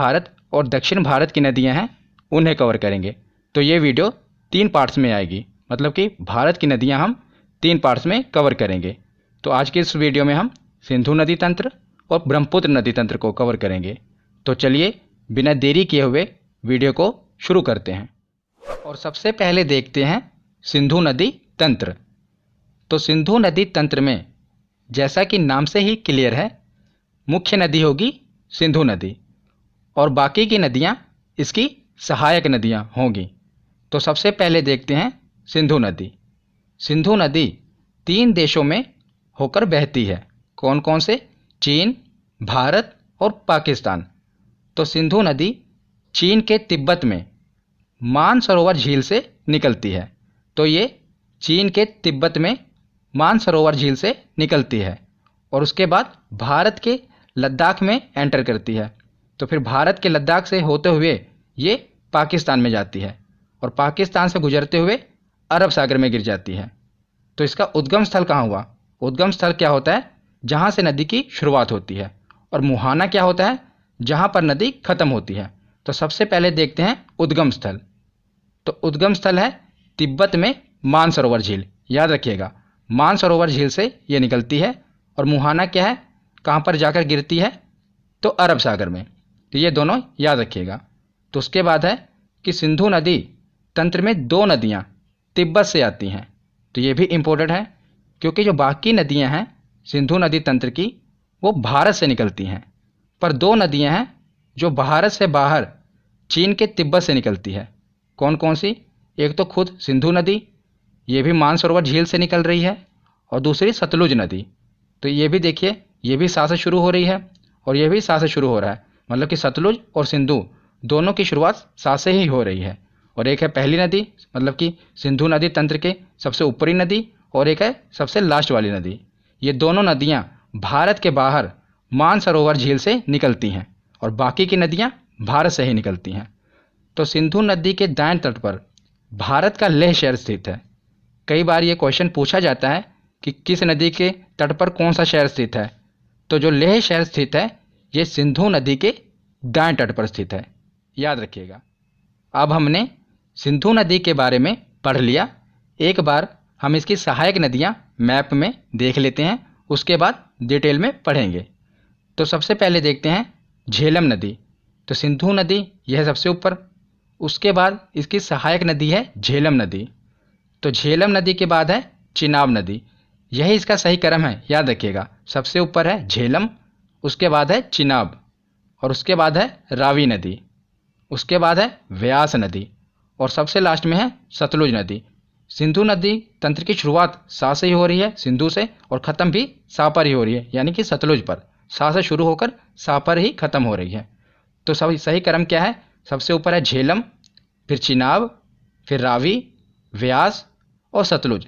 भारत और दक्षिण भारत की नदियां हैं उन्हें कवर करेंगे। तो ये वीडियो 3 पार्ट्स में आएगी, मतलब कि भारत की नदियां हम 3 पार्ट्स में कवर करेंगे। तो आज की इस वीडियो में हम सिंधु नदी तंत्र और ब्रह्मपुत्र नदी तंत्र को कवर करेंगे। तो चलिए बिना देरी किए हुए वीडियो को शुरू करते हैं और सबसे पहले देखते हैं सिंधु नदी तंत्र। तो सिंधु नदी तंत्र में जैसा कि नाम से ही क्लियर है, मुख्य नदी होगी सिंधु नदी और बाकी की नदियां इसकी सहायक नदियां होंगी। तो सबसे पहले देखते हैं सिंधु नदी। सिंधु नदी 3 देशों में होकर बहती है। कौन कौन से? चीन, भारत और पाकिस्तान। तो सिंधु नदी चीन के तिब्बत में मानसरोवर झील से निकलती है। तो ये चीन के तिब्बत में मानसरोवर झील से निकलती है और उसके बाद भारत के लद्दाख में एंटर करती है। तो फिर भारत के लद्दाख से होते हुए ये पाकिस्तान में जाती है और पाकिस्तान से गुजरते हुए अरब सागर में गिर जाती है। तो इसका उद्गम स्थल कहाँ हुआ? उद्गम स्थल क्या होता है? जहाँ से नदी की शुरुआत होती है। और मुहाना क्या होता है? जहाँ पर नदी खत्म होती है। तो सबसे पहले देखते हैं उद्गम स्थल। तो उद्गम स्थल है तिब्बत में मानसरोवर झील। याद रखिएगा, मानसरोवर झील से ये निकलती है और मुहाना क्या है, कहाँ पर जाकर गिरती है? तो अरब सागर में। तो ये दोनों याद रखिएगा। तो उसके बाद है कि सिंधु नदी तंत्र में 2 नदियाँ तिब्बत से आती हैं। तो ये भी इम्पोर्टेंट है क्योंकि जो बाकी नदियाँ हैं सिंधु नदी तंत्र की वो भारत से निकलती हैं, पर 2 नदियाँ हैं जो भारत से बाहर चीन के तिब्बत से निकलती है। कौन कौन सी? एक तो खुद सिंधु नदी, ये भी मानसरोवर झील से निकल रही है, और दूसरी सतलुज नदी। तो ये भी देखिए, ये भी सा से शुरू हो रही है और ये भी सा से शुरू हो रहा है, मतलब कि सतलुज और सिंधु दोनों की शुरुआत सा से ही हो रही है। और एक है पहली नदी, मतलब कि सिंधु नदी तंत्र के सबसे ऊपरी नदी, और एक है सबसे लास्ट वाली नदी। ये दोनों नदियाँ भारत के बाहर मानसरोवर झील से निकलती हैं और बाकी की नदियाँ भारत से ही निकलती हैं। तो सिंधु नदी के दाएं तट पर भारत का लेह शहर स्थित है। कई बार ये क्वेश्चन पूछा जाता है कि किस नदी के तट पर कौन सा शहर स्थित है। तो जो लेह शहर स्थित है ये सिंधु नदी के दाएं तट पर स्थित है, याद रखिएगा। अब हमने सिंधु नदी के बारे में पढ़ लिया। एक बार हम इसकी सहायक नदियां मैप में देख लेते हैं, उसके बाद डिटेल में पढ़ेंगे। तो सबसे पहले देखते हैं झेलम नदी। तो सिंधु नदी यह है सबसे ऊपर, उसके बाद इसकी सहायक नदी है झेलम नदी। तो झेलम नदी के बाद है चिनाब नदी। यही इसका सही क्रम है, याद रखिएगा। सबसे ऊपर है झेलम, उसके बाद है चिनाब, और उसके बाद है रावी नदी, उसके बाद है व्यास नदी, और सबसे लास्ट में है सतलुज नदी। सिंधु नदी तंत्र की शुरुआत सा से ही हो रही है, सिंधु से, और ख़त्म भी सा पर ही हो रही है, यानी कि सतलुज पर। सा से शुरू होकर सा पर ही ख़त्म हो रही है। तो सही क्रम क्या है? सबसे ऊपर है झेलम, फिर चिनाब, फिर रावी, व्यास और सतलुज।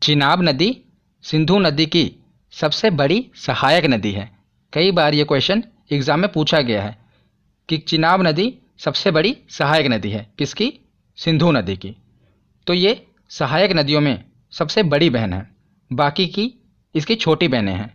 चिनाब नदी सिंधु नदी की सबसे बड़ी सहायक नदी है। कई बार ये क्वेश्चन एग्जाम में पूछा गया है कि चिनाब नदी सबसे बड़ी सहायक नदी है किसकी? सिंधु नदी की। तो ये सहायक नदियों में सबसे बड़ी बहन है, बाकी की इसकी छोटी बहनें हैं।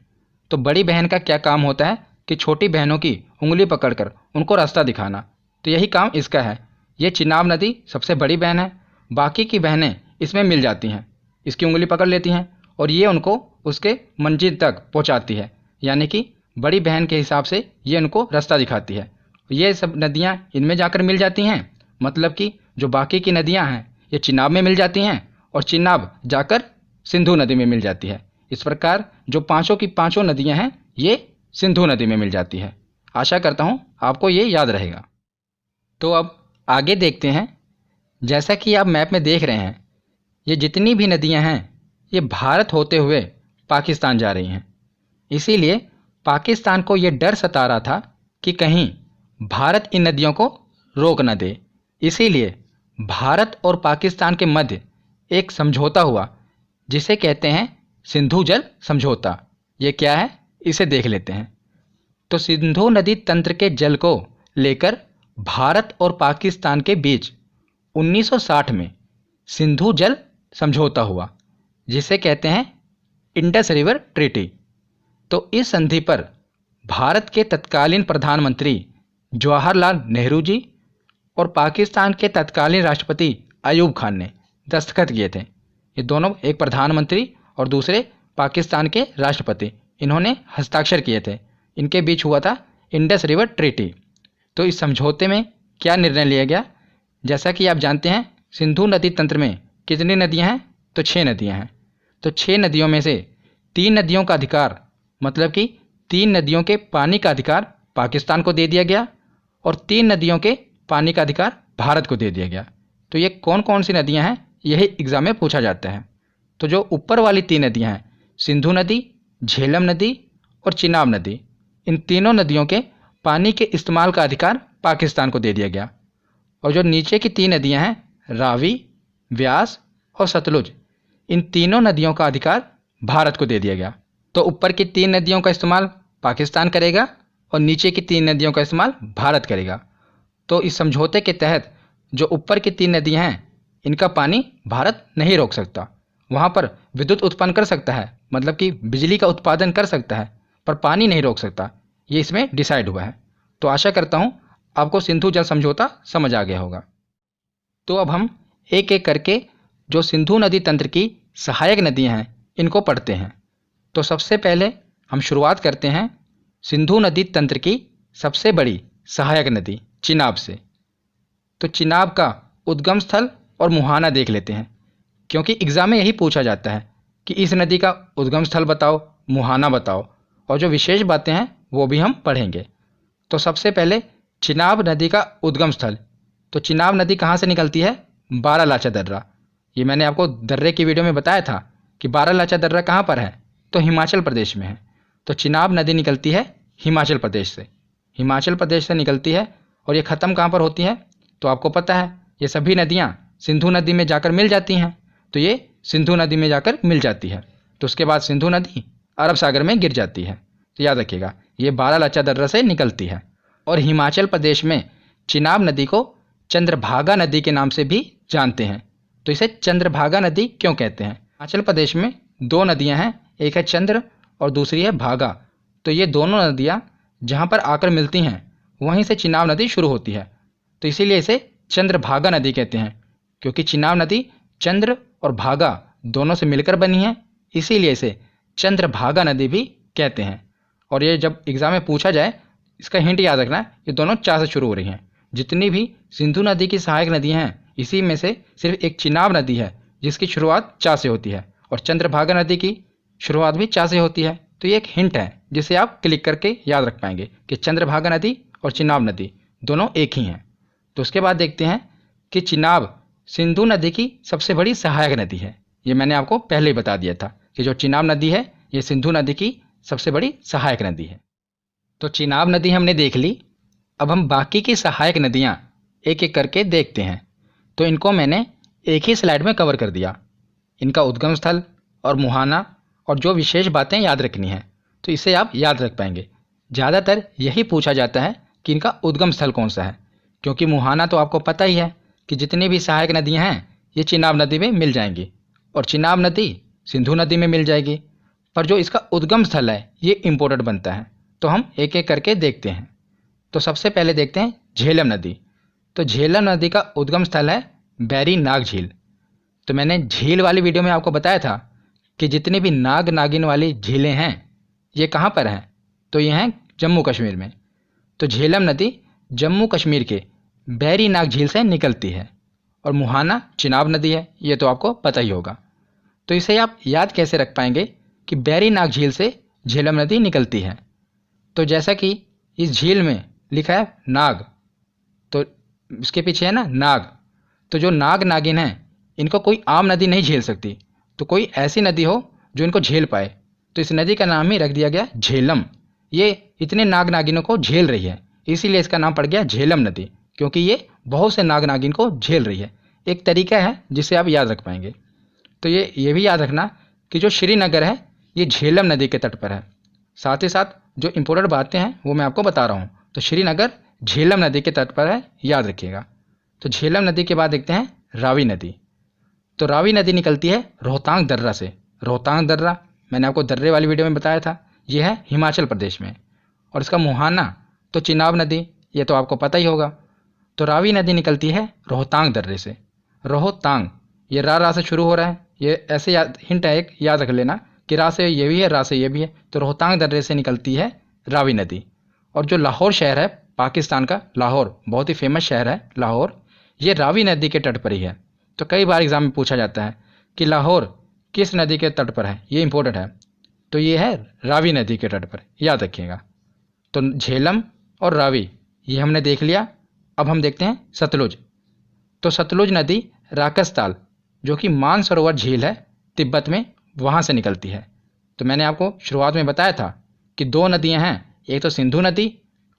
तो बड़ी बहन का क्या काम होता है कि छोटी बहनों की उंगली पकड़कर उनको रास्ता दिखाना। तो यही काम इसका है। ये चिनाब नदी सबसे बड़ी बहन है, बाकी की बहनें इसमें मिल जाती हैं, इसकी उंगली पकड़ लेती हैं और ये उनको उसके मंजिल तक पहुंचाती है, यानी कि बड़ी बहन के हिसाब से ये उनको रास्ता दिखाती है। ये सब नदियाँ इनमें जाकर मिल जाती हैं, मतलब कि जो बाकी की नदियाँ हैं ये चिनाब में मिल जाती हैं और चिनाब जाकर सिंधु नदी में मिल जाती है। इस प्रकार जो पांचों की पांचों नदियाँ हैं ये सिंधु नदी में मिल जाती है। आशा करता हूँ आपको ये याद रहेगा। तो अब आगे देखते हैं। जैसा कि आप मैप में देख रहे हैं, ये जितनी भी नदियाँ हैं ये भारत होते हुए पाकिस्तान जा रही हैं। इसीलिए पाकिस्तान को ये डर सता रहा था कि कहीं भारत इन नदियों को रोक न दे। इसीलिए भारत और पाकिस्तान के मध्य एक समझौता हुआ जिसे कहते हैं सिंधु जल समझौता। ये क्या है इसे देख लेते हैं। तो सिंधु नदी तंत्र के जल को लेकर भारत और पाकिस्तान के बीच 1960 में सिंधु जल समझौता हुआ जिसे कहते हैं इंडस रिवर ट्रीटी। तो इस संधि पर भारत के तत्कालीन प्रधानमंत्री जवाहरलाल नेहरू जी और पाकिस्तान के तत्कालीन राष्ट्रपति अयूब खान ने दस्तखत किए थे। ये दोनों, एक प्रधानमंत्री और दूसरे पाकिस्तान के राष्ट्रपति, इन्होंने हस्ताक्षर किए थे। इनके बीच हुआ था इंडस रिवर ट्रीटी। तो इस समझौते में क्या निर्णय लिया गया? जैसा कि आप जानते हैं, सिंधु नदी तंत्र में कितनी नदियां हैं? तो 6 नदियां हैं। तो 6 नदियों में से 3 नदियों का अधिकार, मतलब कि 3 नदियों के पानी का अधिकार पाकिस्तान को दे दिया गया और 3 नदियों के पानी का अधिकार भारत को दे दिया गया। तो ये कौन कौन सी नदियां हैं, यही एग्जाम में पूछा जाता है। तो जो ऊपर वाली 3 नदियां हैं, सिंधु नदी, झेलम नदी और चिनाब नदी, इन तीनों नदियों के पानी के इस्तेमाल का अधिकार पाकिस्तान को दे दिया गया। और जो नीचे की 3 नदियां हैं, रावी, व्यास और सतलुज, इन तीनों नदियों का अधिकार भारत को दे दिया गया। तो ऊपर की 3 नदियों का इस्तेमाल पाकिस्तान करेगा और नीचे की 3 नदियों का इस्तेमाल भारत करेगा। तो इस समझौते के तहत जो ऊपर की 3 नदियां हैं, इनका पानी भारत नहीं रोक सकता। वहाँ पर विद्युत उत्पन्न कर सकता है, मतलब कि बिजली का उत्पादन कर सकता है, पर पानी नहीं रोक सकता। ये इसमें डिसाइड हुआ है। तो आशा करता हूँ आपको सिंधु जल समझौता समझ आ गया होगा। तो अब हम एक एक करके जो सिंधु नदी तंत्र की सहायक नदियाँ हैं, इनको पढ़ते हैं। तो सबसे पहले हम शुरुआत करते हैं सिंधु नदी तंत्र की सबसे बड़ी सहायक नदी चिनाब से। तो चिनाब का उद्गम स्थल और मुहाना देख लेते हैं, क्योंकि एग्जाम में यही पूछा जाता है कि इस नदी का उद्गम स्थल बताओ, मुहाना बताओ, और जो विशेष बातें हैं वो भी हम पढ़ेंगे। तो सबसे पहले चिनाब नदी का उद्गम स्थल। तो चिनाब नदी कहाँ से निकलती है? बारालाचा दर्रा। ये मैंने आपको दर्रे की वीडियो में बताया था कि बारालाचा दर्रा कहाँ पर है, तो हिमाचल प्रदेश में है। तो चिनाब नदी निकलती है हिमाचल प्रदेश से। हिमाचल प्रदेश से निकलती है और ये ख़त्म कहाँ पर होती है? तो आपको पता है, ये सभी नदियाँ सिंधु नदी में जाकर मिल जाती हैं। तो ये सिंधु नदी में जाकर मिल जाती है। तो उसके बाद सिंधु नदी अरब सागर में गिर जाती है। तो याद रखिएगा, ये बारालाचा दर्रा से निकलती है। और हिमाचल प्रदेश में चिनाब नदी को चंद्रभागा नदी के नाम से भी जानते हैं। तो इसे चंद्रभागा नदी क्यों कहते हैं? हिमाचल प्रदेश में 2 नदियां हैं, एक है चंद्र और दूसरी है भागा। तो ये दोनों नदियां जहां पर आकर मिलती हैं, वहीं से चिनाब नदी शुरू होती है। तो इसीलिए इसे चंद्रभागा नदी कहते हैं, क्योंकि चिनाब नदी चंद्र और भागा दोनों से मिलकर बनी है, इसीलिए इसे चंद्रभागा नदी भी कहते हैं। और ये जब एग्जाम में पूछा जाए, इसका हिंट याद रखना, ये दोनों चा से शुरू हो रही हैं। जितनी भी सिंधु नदी की सहायक नदियां हैं, इसी में से सिर्फ एक चिनाब नदी है जिसकी शुरुआत चा से होती है, और चंद्रभागा नदी की शुरुआत भी चा से होती है। तो ये एक हिंट है जिसे आप क्लिक करके याद रख पाएंगे कि चंद्रभागा नदी और चिनाब नदी दोनों एक ही हैं। तो उसके बाद देखते हैं कि चिनाब सिंधु नदी की सबसे बड़ी सहायक नदी है। ये मैंने आपको पहले ही बता दिया था कि जो चिनाब नदी है, ये सिंधु नदी की सबसे बड़ी सहायक नदी है। तो चिनाब नदी हमने देख ली। अब हम बाकी की सहायक नदियाँ एक एक करके देखते हैं। तो इनको मैंने एक ही स्लाइड में कवर कर दिया, इनका उद्गम स्थल और मुहाना और जो विशेष बातें याद रखनी है, तो इसे आप याद रख पाएंगे। ज़्यादातर यही पूछा जाता है कि इनका उद्गम स्थल कौन सा है, क्योंकि मुहाना तो आपको पता ही है कि जितनी भी सहायक नदियाँ हैं ये चिनाब नदी में मिल जाएंगी और चिनाब नदी सिंधु नदी में मिल जाएगी। पर जो इसका उद्गम स्थल है ये इम्पोर्टेंट बनता है। तो हम एक एक करके देखते हैं। तो सबसे पहले देखते हैं झेलम नदी। तो झेलम नदी का उद्गम स्थल है बैरी नाग झील। तो मैंने झील वाली वीडियो में आपको बताया था कि जितनी भी नाग नागिन वाली झीलें हैं ये कहाँ पर हैं, तो ये हैं जम्मू कश्मीर में। तो झेलम नदी जम्मू कश्मीर के बैरी नाग झील से निकलती है और मुहाना चिनाब नदी है, ये तो आपको पता ही होगा। तो इसे आप याद कैसे रख पाएंगे कि बैरी नाग झील से झेलम नदी निकलती है? तो जैसा कि इस झील में लिखा है नाग, तो इसके पीछे है ना नाग। तो जो नाग नागिन है इनको कोई आम नदी नहीं झेल सकती, तो कोई ऐसी नदी हो जो इनको झेल पाए। तो इस नदी का नाम ही रख दिया गया झेलम। ये इतने नाग नागिनों को झेल रही है, इसीलिए इसका नाम पड़ गया झेलम नदी, क्योंकि ये बहुत से नाग नागिन को झेल रही है। एक तरीका है जिसे आप याद रख पाएंगे। तो ये भी याद रखना कि जो श्रीनगर है ये झेलम नदी के तट पर है। साथ ही साथ जो इंपॉर्टेंट बातें हैं वो मैं आपको बता रहा हूँ। तो श्रीनगर झेलम नदी के तट पर है, याद रखिएगा। तो झेलम नदी के बाद देखते हैं रावी नदी। तो रावी नदी निकलती है रोहतांग दर्रा से। रोहतांग दर्रा मैंने आपको दर्रे वाली वीडियो में बताया था, ये है हिमाचल प्रदेश में। और इसका मुहाना तो चिनाब नदी, ये तो आपको पता ही होगा। तो रावी नदी निकलती है रोहतांग दर्रे से। रोहतांग, ये रा से शुरू हो रहा है, ये ऐसे याद, हिंट है एक, याद रख लेना कि रा से ये भी है, रा से ये भी है। तो रोहतांग दर्रे से निकलती है रावी नदी। और जो लाहौर शहर है पाकिस्तान का, लाहौर बहुत ही फेमस शहर है लाहौर, ये रावी नदी के तट पर ही है। तो कई बार एग्जाम में पूछा जाता है कि लाहौर किस नदी के तट पर है, ये इंपॉर्टेंट है। तो ये है रावी नदी के तट पर, याद रखिएगा। तो झेलम और रावी ये हमने देख लिया। अब हम देखते हैं सतलुज। तो सतलुज नदी राकसताल, जो कि मानसरोवर झील है तिब्बत में, वहाँ से निकलती है। तो मैंने आपको शुरुआत में बताया था कि दो नदियाँ हैं, एक तो सिंधु नदी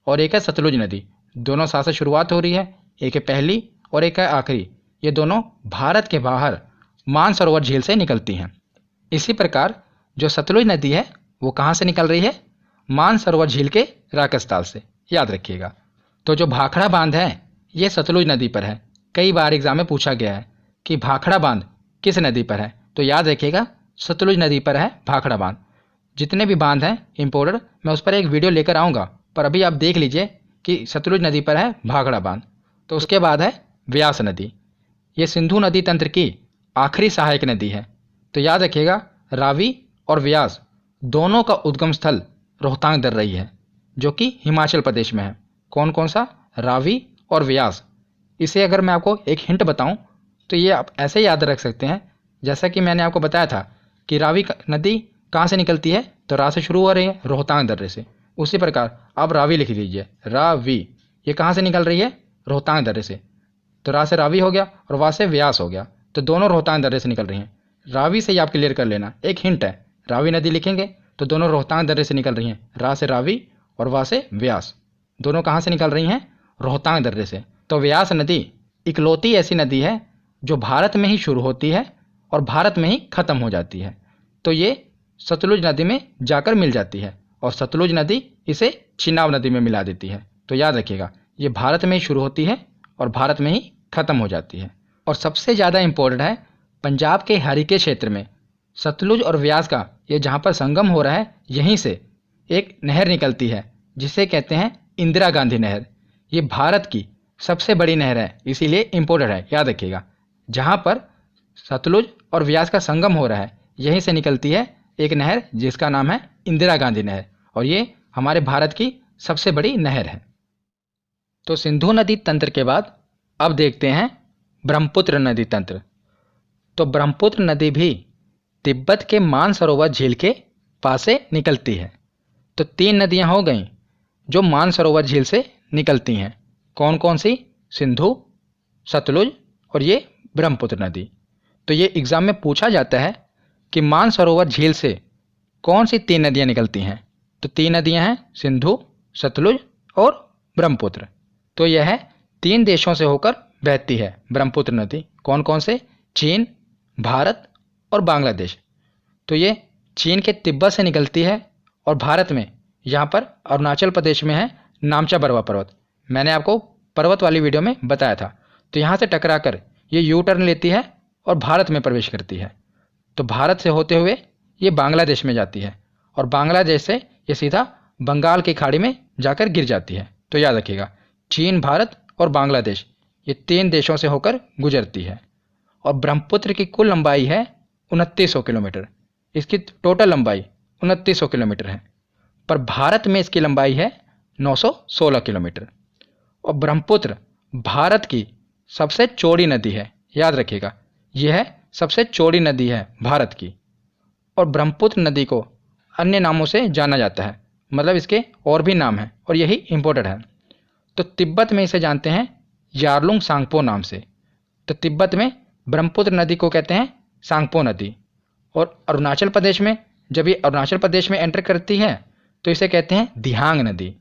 और एक है सतलुज नदी। दोनों साथ से शुरुआत हो रही है, एक है पहली और एक है आखिरी। ये दोनों भारत के बाहर मानसरोवर झील से निकलती हैं। इसी प्रकार जो सतलुज नदी है वो कहाँ से निकल रही है? मानसरोवर झील के राकसताल से, याद रखिएगा। तो जो भाखड़ा बांध है ये सतलुज नदी पर है। कई बार एग्जाम में पूछा गया है कि भाखड़ा बांध किस नदी पर है, तो याद रखिएगा सतलुज नदी पर है भाखड़ा बांध। जितने भी बांध हैं इम्पोर्टेंट, मैं उस पर एक वीडियो लेकर आऊँगा, पर अभी आप देख लीजिए कि सतलुज नदी पर है भाखड़ा बांध। तो उसके बाद है व्यास नदी। ये सिंधु नदी तंत्र की आखिरी सहायक नदी है। तो याद रखिएगा रावी और व्यास दोनों का उद्गम स्थल रोहतांग दर्रा है, जो कि हिमाचल प्रदेश में है। कौन कौन सा? रावी और व्यास। इसे अगर मैं आपको एक हिंट बताऊं तो ये आप ऐसे याद रख सकते हैं, जैसा कि मैंने आपको बताया था कि रावी नदी कहाँ से निकलती है, तो रा से शुरू हो रही है रोहतांग दर्रे से। उसी प्रकार आप रावी लिख लीजिए, रावी। ये कहाँ से निकल रही है? रोहतांग दर्रे से। तो रा से रावी हो गया और वा से व्यास हो गया। तो दोनों रोहतांग दर्रे से निकल रही हैं। रावी से ही आप क्लियर कर लेना, एक हिंट है, रावी नदी लिखेंगे तो दोनों रोहतांग दर्रे से निकल रही हैं। रा से रावी और वा से व्यास, दोनों कहाँ से निकल रही हैं? रोहतांग दर्रे से। तो व्यास नदी इकलौती ऐसी नदी है जो भारत में ही शुरू होती है और भारत में ही खत्म हो जाती है। तो ये सतलुज नदी में जाकर मिल जाती है और सतलुज नदी इसे चिनाब नदी में मिला देती है। तो याद रखिएगा ये भारत में ही शुरू होती है और भारत में ही खत्म हो जाती है। और सबसे ज़्यादा इम्पोर्टेंट है, पंजाब के हरिके क्षेत्र में सतलुज और व्यास का ये जहाँ पर संगम हो रहा है, यहीं से एक नहर निकलती है जिसे कहते हैं इंदिरा गांधी नहर। ये भारत की सबसे बड़ी नहर है, इसीलिए इम्पोर्टेंट है, याद रखिएगा। जहाँ पर सतलुज और व्यास का संगम हो रहा है, यहीं से निकलती है एक नहर जिसका नाम है इंदिरा गांधी नहर, और ये हमारे भारत की सबसे बड़ी नहर है। तो सिंधु नदी तंत्र के बाद अब देखते हैं ब्रह्मपुत्र नदी तंत्र। तो ब्रह्मपुत्र नदी भी तिब्बत के मानसरोवर झील के पास से निकलती है। तो तीन नदियां हो गईं जो मानसरोवर झील से निकलती हैं। कौन कौन सी? सिंधु, सतलुज और ये ब्रह्मपुत्र नदी। तो ये एग्ज़ाम में पूछा जाता है कि मानसरोवर झील से कौन सी तीन नदियां निकलती हैं। तो तीन नदियां हैं सिंधु, सतलुज और ब्रह्मपुत्र। तो यह तीन देशों से होकर बहती है ब्रह्मपुत्र नदी। कौन कौन से? चीन, भारत और बांग्लादेश। तो ये चीन के तिब्बत से निकलती है और भारत में यहाँ पर अरुणाचल प्रदेश में है नामचा बरवा पर्वत। मैंने आपको पर्वत वाली वीडियो में बताया था। तो यहाँ से टकराकर ये यू टर्न लेती है और भारत में प्रवेश करती है। तो भारत से होते हुए ये बांग्लादेश में जाती है और बांग्लादेश से ये सीधा बंगाल की खाड़ी में जाकर गिर जाती है। तो याद रखिएगा चीन, भारत और बांग्लादेश ये तीन देशों से होकर गुजरती है। और ब्रह्मपुत्र की कुल लंबाई है 2900 किलोमीटर। इसकी टोटल लंबाई 2900 किलोमीटर है, पर भारत में इसकी लंबाई है 916 किलोमीटर। और ब्रह्मपुत्र भारत की सबसे चौड़ी नदी है, याद रखिएगा यह सबसे चौड़ी नदी है भारत की। और ब्रह्मपुत्र नदी को अन्य नामों से जाना जाता है, मतलब इसके और भी नाम हैं और यही इम्पोर्टेंट है। तो तिब्बत में इसे जानते हैं यारलुंग सांगपो नाम से। तो तिब्बत में ब्रह्मपुत्र नदी को कहते हैं सांगपो नदी। और अरुणाचल प्रदेश में जब ये अरुणाचल प्रदेश में एंटर करती है तो इसे कहते हैं दिहांग नदी।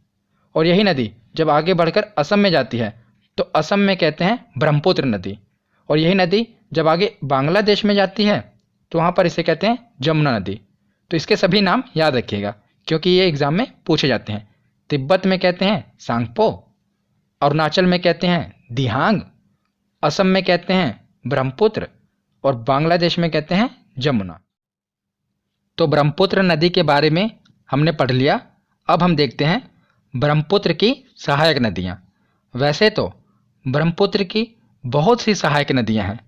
और यही नदी जब आगे बढ़कर असम में जाती है तो असम में कहते हैं ब्रह्मपुत्र नदी। और यही नदी जब आगे बांग्लादेश में जाती है तो वहाँ पर इसे कहते हैं जमुना नदी। तो इसके सभी नाम याद रखिएगा क्योंकि ये एग्जाम में पूछे जाते हैं। तिब्बत में कहते हैं सांगपो, अरुणाचल में कहते हैं दिहांग, असम में कहते हैं ब्रह्मपुत्र और बांग्लादेश में कहते हैं जमुना। तो ब्रह्मपुत्र नदी के बारे में हमने पढ़ लिया। अब हम देखते हैं ब्रह्मपुत्र की सहायक नदियाँ। वैसे तो ब्रह्मपुत्र की बहुत सी सहायक नदियां हैं,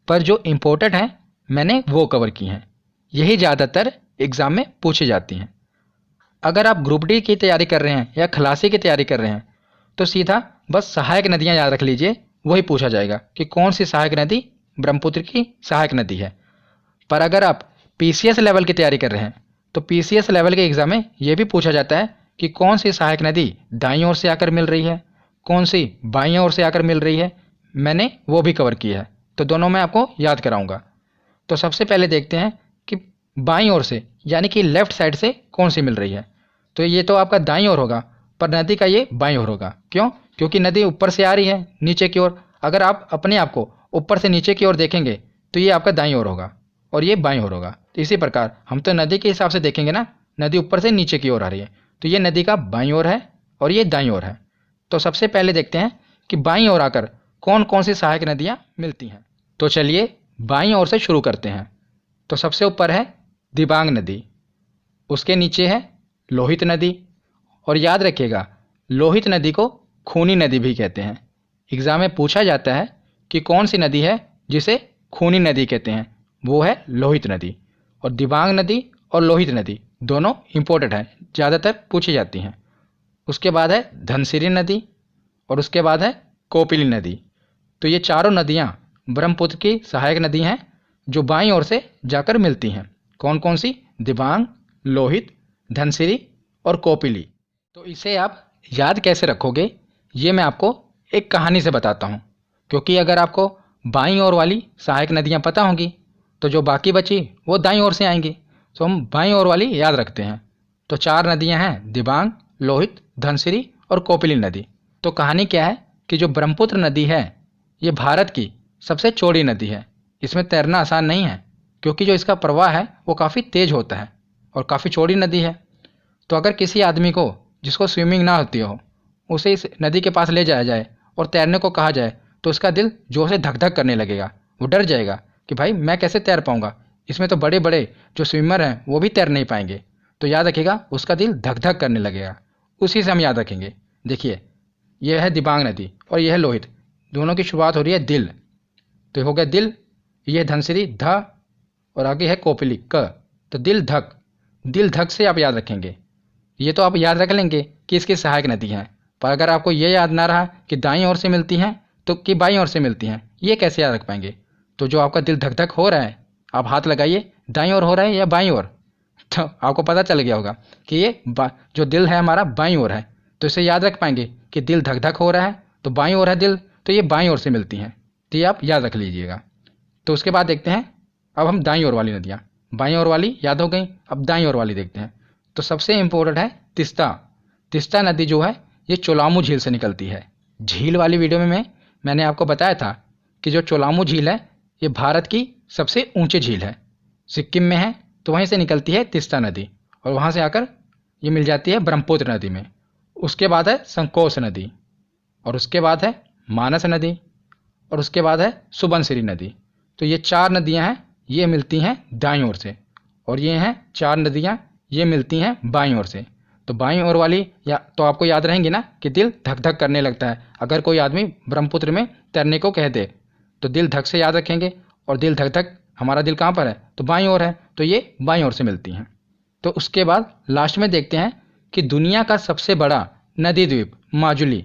पर जो इम्पोर्टेंट हैं मैंने वो कवर की हैं। यही ज़्यादातर एग्ज़ाम में पूछी जाती हैं। अगर आप ग्रुप डी की तैयारी कर रहे हैं या खलासी की तैयारी कर रहे हैं तो सीधा बस सहायक नदियां याद रख लीजिए, वही पूछा जाएगा कि कौन सी सहायक नदी ब्रह्मपुत्र की सहायक नदी है। पर अगर आप पीसीएस लेवल की तैयारी कर रहे हैं तो पीसीएस लेवल के एग्ज़ाम में ये भी पूछा जाता है कि कौन सी सहायक नदी दाईं ओर से आकर मिल रही है, कौन सी बाईं ओर से आकर मिल रही है। मैंने वो भी कवर किया है, तो दोनों मैं आपको याद कराऊंगा। तो सबसे पहले देखते हैं कि बाईं ओर से यानी कि लेफ्ट साइड से कौन सी मिल रही है। तो ये तो आपका दाईं ओर होगा, पर नदी का ये बाईं ओर होगा। क्यों? क्योंकि नदी ऊपर से आ रही है नीचे की ओर। अगर आप अपने आप को ऊपर से नीचे की ओर देखेंगे तो ये आपका दाईं ओर होगा और ये बाईं ओर होगा। तो इसी प्रकार हम तो नदी के हिसाब से देखेंगे ना, नदी ऊपर से नीचे की ओर आ रही है तो ये नदी का बाईं ओर है और ये दाईं ओर है। तो सबसे पहले देखते हैं कि बाईं ओर आकर कौन कौन सी सहायक नदियाँ मिलती हैं। तो चलिए बाईं ओर से शुरू करते हैं। तो सबसे ऊपर है दिबांग नदी, उसके नीचे है लोहित नदी। और याद रखिएगा, लोहित नदी को खूनी नदी भी कहते हैं। एग्ज़ाम में पूछा जाता है कि कौन सी नदी है जिसे खूनी नदी कहते हैं, वो है लोहित नदी। और दिबांग नदी और लोहित नदी दोनों इंपॉर्टेंट हैं, ज़्यादातर पूछी जाती हैं। उसके बाद है धनसिरी नदी और उसके बाद है कोपिली नदी। तो ये चारों नदियाँ ब्रह्मपुत्र की सहायक नदी हैं जो बाईं ओर से जाकर मिलती हैं। कौन कौन सी? दिबांग, लोहित, धनसिरी और कोपिली। तो इसे आप याद कैसे रखोगे ये मैं आपको एक कहानी से बताता हूँ। क्योंकि अगर आपको बाईं ओर वाली सहायक नदियाँ पता होंगी तो जो बाकी बची वो दाईं ओर से आएंगी। तो हम बाईं ओर वाली याद रखते हैं। तो चार नदियाँ हैं, दिबांग, लोहित, धनसिरी और कोपिली नदी। तो कहानी क्या है कि जो ब्रह्मपुत्र नदी है ये भारत की सबसे चौड़ी नदी है। इसमें तैरना आसान नहीं है क्योंकि जो इसका प्रवाह है वो काफ़ी तेज होता है और काफ़ी चौड़ी नदी है। तो अगर किसी आदमी को जिसको स्विमिंग ना होती हो उसे इस नदी के पास ले जाया जाए और तैरने को कहा जाए तो उसका दिल जोर से धक धक करने लगेगा। वो डर जाएगा कि भाई मैं कैसे तैर पाऊंगा, इसमें तो बड़े बड़े जो स्विमर हैं वो भी तैर नहीं पाएंगे। तो याद रखिएगा, उसका दिल धक धक करने लगेगा। उसी से हम याद रखेंगे। देखिए, यह है दिबांग नदी और यह है लोहित, दोनों की शुरुआत हो रही है दिल। तो हो गया दिल, यह धनसिरी ध और आगे है कोपिली क। तो दिल धक, दिल धक से आप याद रखेंगे। ये तो आप याद रख लेंगे कि इसकी सहायक नदी हैं, पर अगर आपको ये याद ना रहा कि दाईं ओर से मिलती हैं तो कि बाईं ओर से मिलती हैं, ये कैसे याद रख पाएंगे? तो जो आपका दिल धक धक हो रहा है, आप हाथ लगाइए, दाईं ओर हो रहा है या बाईं ओर। तो आपको पता चल गया होगा कि ये जो दिल है हमारा बाईं ओर है। तो इसे याद रख पाएंगे कि दिल धक धक हो रहा है तो बाईं ओर है दिल, तो ये बाईं ओर से मिलती हैं। तो ये आप याद रख लीजिएगा। तो उसके बाद देखते हैं, अब हम दाईं ओर वाली नदियाँ। बाईं ओर वाली याद हो गई, अब दाईं ओर वाली देखते हैं। तो सबसे इम्पोर्टेंट है तिस्ता। तिस्ता नदी जो है ये चोलामू झील से निकलती है। झील वाली वीडियो में मैंने आपको बताया था कि जो चोलामू झील है ये भारत की सबसे ऊंची झील है, सिक्किम में है। तो वहीं से निकलती है तिस्ता नदी और वहाँ से आकर ये मिल जाती है ब्रह्मपुत्र नदी में। उसके बाद है संकोश नदी और उसके बाद है मानस नदी और उसके बाद है सुबनसिरी नदी। तो ये चार नदियाँ हैं, ये मिलती हैं दाईं ओर से, और ये हैं चार नदियाँ, ये मिलती हैं बाईं ओर से। तो बाईं ओर वाली या तो आपको याद रहेंगी ना कि दिल धक धक करने लगता है। अगर कोई आदमी ब्रह्मपुत्र में तैरने को कह दे तो दिल धक से याद रखेंगे, और दिल धक धक हमारा दिल कहाँ पर है? तो बाईं ओर है, तो ये बाईं ओर से मिलती हैं। तो उसके बाद लास्ट में देखते हैं कि दुनिया का सबसे बड़ा नदी द्वीप माजुली,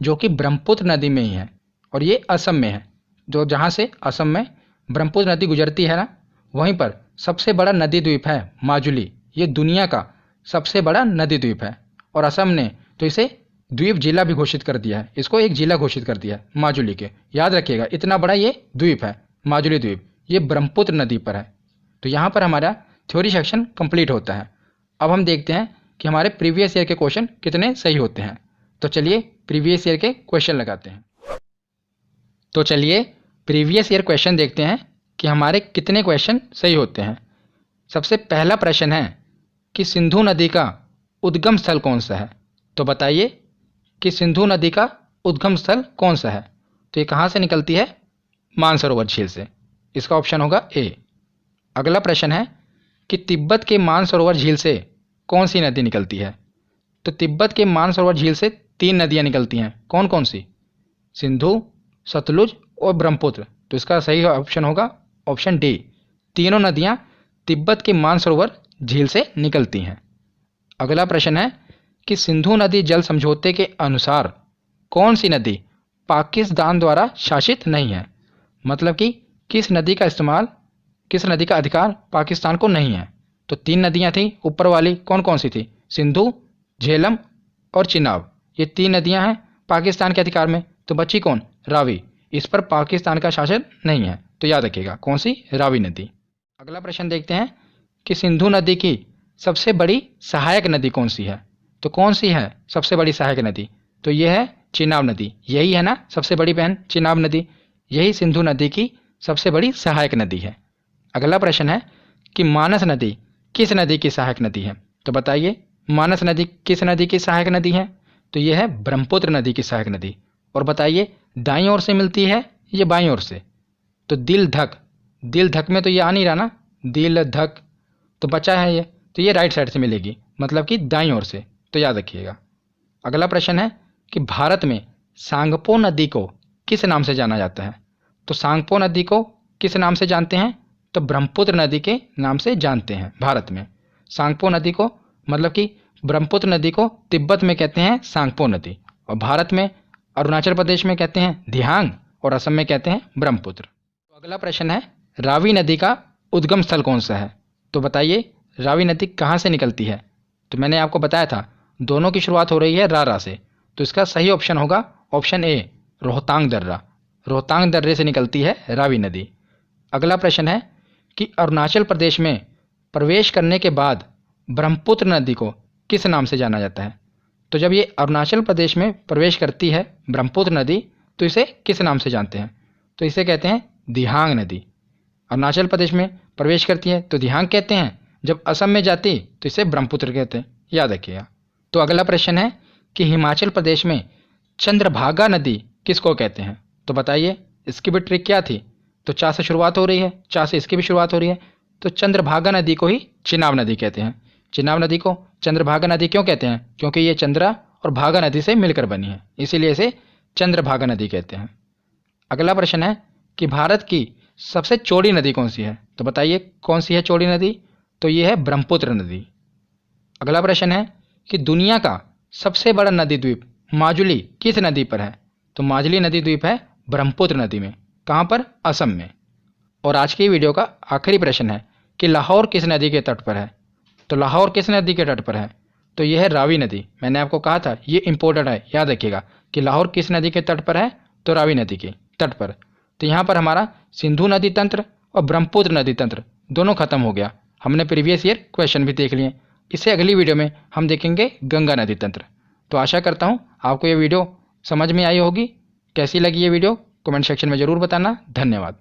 जो कि ब्रह्मपुत्र नदी में ही है और ये असम में है। जो जहाँ से असम में ब्रह्मपुत्र नदी गुजरती है ना, वहीं पर सबसे बड़ा नदी द्वीप है माजुली। ये दुनिया का सबसे बड़ा नदी द्वीप है और असम ने तो इसे द्वीप जिला भी घोषित कर दिया है। इसको एक जिला घोषित कर दिया है माजुली के। याद रखिएगा, इतना बड़ा ये द्वीप है माजुली द्वीप, ये ब्रह्मपुत्र नदी पर है। तो यहाँ पर हमारा थ्योरी सेक्शन कंप्लीट होता है। अब हम देखते हैं कि हमारे प्रीवियस ईयर के क्वेश्चन कितने सही होते हैं। तो चलिए प्रीवियस ईयर के क्वेश्चन लगाते हैं। तो चलिए प्रीवियस ईयर क्वेश्चन देखते हैं कि हमारे कितने क्वेश्चन सही होते हैं। सबसे पहला प्रश्न है कि सिंधु नदी का उद्गम स्थल कौन सा है? तो बताइए कि सिंधु नदी का उद्गम स्थल कौन सा है? तो ये कहाँ से निकलती है? मानसरोवर झील से। इसका ऑप्शन होगा ए। अगला प्रश्न है कि तिब्बत के मानसरोवर झील से कौन सी नदी निकलती है? तो तिब्बत के मानसरोवर झील से तीन नदियाँ निकलती हैं। कौन कौन सी? सिंधु, सतलुज और ब्रह्मपुत्र। तो इसका सही ऑप्शन होगा ऑप्शन डी, तीनों नदियां तिब्बत के मानसरोवर झील से निकलती हैं। अगला प्रश्न है कि सिंधु नदी जल समझौते के अनुसार कौन सी नदी पाकिस्तान द्वारा शासित नहीं है? मतलब कि किस नदी का अधिकार पाकिस्तान को नहीं है? तो 3 नदियां थी ऊपर वाली, कौन कौन सी थी? सिंधु, झेलम और चिनाब। ये 3 नदियां हैं पाकिस्तान के अधिकार में। तो बची कौन? रावी। इस पर पाकिस्तान का शासन नहीं है, तो याद रखिएगा कौन सी? रावी नदी। अगला प्रश्न देखते हैं कि सिंधु नदी की सबसे बड़ी सहायक नदी कौन सी है? तो कौन सी है सबसे बड़ी सहायक नदी? तो यह है चिनाब नदी। यही है ना सबसे बड़ी बहन, चिनाब नदी। यही सिंधु नदी की सबसे बड़ी सहायक नदी है। अगला प्रश्न है कि मानस नदी किस नदी की सहायक नदी है? तो बताइए मानस नदी किस नदी की सहायक नदी है? तो यह है ब्रह्मपुत्र नदी की सहायक नदी। और बताइए दाईं ओर से मिलती है ये बाईं ओर से? तो दिल धक में तो ये आ नहीं रहा ना, दिल धक, तो बचा है ये, तो ये राइट साइड से मिलेगी, मतलब कि दाईं ओर से। तो याद रखिएगा। अगला प्रश्न है कि भारत में सांगपो नदी को किस नाम से जाना जाता है? तो सांगपो नदी को किस नाम से जानते हैं? तो ब्रह्मपुत्र नदी के नाम से जानते हैं भारत में। सांगपो नदी को, मतलब कि ब्रह्मपुत्र नदी को तिब्बत में कहते हैं सांगपो नदी, और भारत में अरुणाचल प्रदेश में कहते हैं दिहांग, और असम में कहते हैं ब्रह्मपुत्र। तो अगला प्रश्न है रावी नदी का उद्गम स्थल कौन सा है? तो बताइए रावी नदी कहाँ से निकलती है? तो मैंने आपको बताया था दोनों की शुरुआत हो रही है रा से। तो इसका सही ऑप्शन होगा ऑप्शन ए, रोहतांग दर्रा। रोहतांग दर्रे से निकलती है रावी नदी। अगला प्रश्न है कि अरुणाचल प्रदेश में प्रवेश करने के बाद ब्रह्मपुत्र नदी को किस नाम से जाना जाता है? तो जब ये अरुणाचल प्रदेश में प्रवेश करती है ब्रह्मपुत्र नदी, तो इसे किस नाम से जानते हैं? तो इसे कहते हैं दिहांग नदी। अरुणाचल प्रदेश में प्रवेश करती है तो दिहांग कहते हैं, जब असम में जाती तो इसे ब्रह्मपुत्र कहते हैं, याद रखिएगा। तो अगला प्रश्न है कि हिमाचल प्रदेश में चंद्रभागा नदी किसको कहते हैं? तो बताइए इसकी भी ट्रिक क्या थी? तो चा से शुरुआत हो रही है, चा से इसकी भी शुरुआत हो रही है, तो चंद्रभागा नदी को ही चिनाब नदी कहते हैं। चिनाब नदी को चंद्रभागा नदी क्यों कहते हैं? क्योंकि ये चंद्रा और भागा नदी से मिलकर बनी है, इसीलिए इसे चंद्रभागा नदी कहते हैं। अगला प्रश्न है कि भारत की सबसे चौड़ी नदी कौन सी है? तो बताइए कौन सी है चौड़ी नदी? तो ये है ब्रह्मपुत्र नदी। अगला प्रश्न है कि दुनिया का सबसे बड़ा नदी द्वीप माजुली किस नदी पर है? तो माजुली नदी द्वीप है ब्रह्मपुत्र नदी में। कहाँ पर? असम में। और आज की वीडियो का आखिरी प्रश्न है कि लाहौर किस नदी के तट पर है? तो लाहौर किस नदी के तट पर है? तो यह है रावी नदी। मैंने आपको कहा था ये इंपॉर्टेंट है, याद रखिएगा कि लाहौर किस नदी के तट पर है? तो रावी नदी के तट पर। तो यहाँ पर हमारा सिंधु नदी तंत्र और ब्रह्मपुत्र नदी तंत्र दोनों खत्म हो गया। हमने प्रीवियस ईयर क्वेश्चन भी देख लिए। इससे अगली वीडियो में हम देखेंगे गंगा नदी तंत्र। तो आशा करता हूँ आपको ये वीडियो समझ में आई होगी। कैसी लगी ये वीडियो कमेंट सेक्शन में ज़रूर बताना। धन्यवाद।